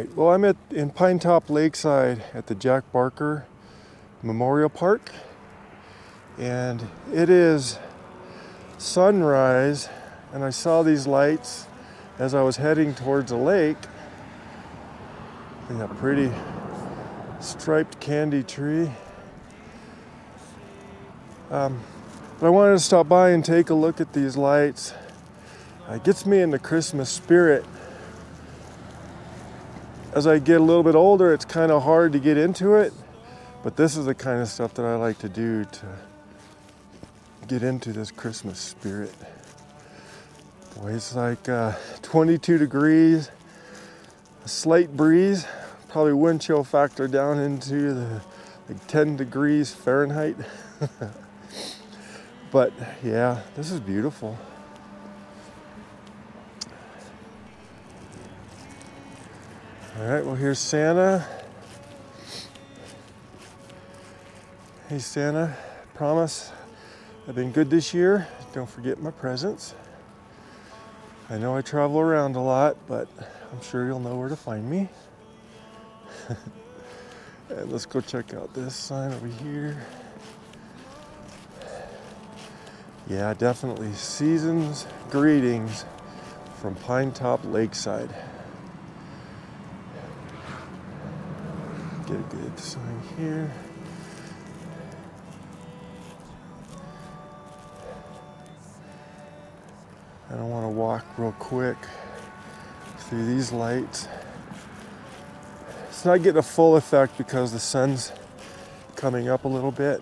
right, well, I'm in Pine Top Lakeside at the Jack Barker Memorial Park, and it is sunrise, and I saw these lights as I was heading towards the lake. A pretty striped candy tree. But I wanted to stop by and take a look at these lights. It gets me in the Christmas spirit. As I get a little bit older, it's kind of hard to get into it, but this is the kind of stuff that I like to do to get into this Christmas spirit. Boy, it's like 22 degrees, a slight breeze, probably wind chill factor down into the 10 degrees Fahrenheit. But yeah, this is beautiful. All right, well, here's Santa. Hey, Santa, promise I've been good this year. Don't forget my presents. I know I travel around a lot, but I'm sure you'll know where to find me. And let's go check out this sign over here. Yeah, definitely season's greetings from Pine Top Lakeside. Get a good sign here. And I want to walk real quick through these lights. It's not getting a full effect because the sun's coming up a little bit,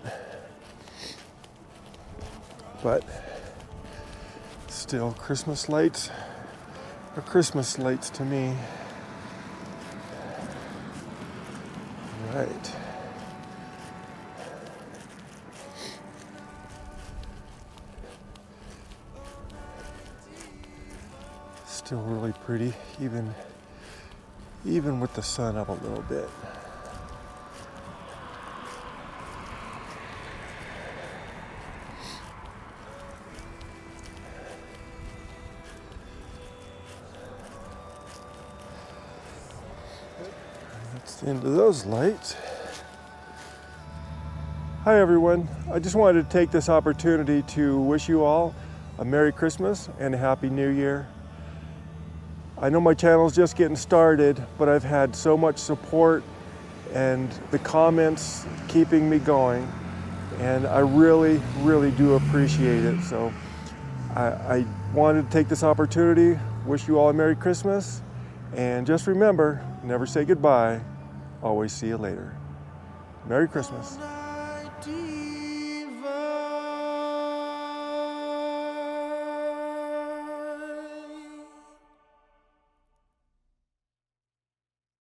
but still, Christmas lights are Christmas lights to me. Right. Still really pretty, even with the sun up a little bit. That's the end of those lights. Hi everyone, I just wanted to take this opportunity to wish you all a Merry Christmas and a Happy New Year. I know my channel's just getting started, but I've had so much support and the comments keeping me going, and I really, really do appreciate it. So I wanted to take this opportunity, wish you all a Merry Christmas, and just remember, never say goodbye, always see you later. Merry Christmas.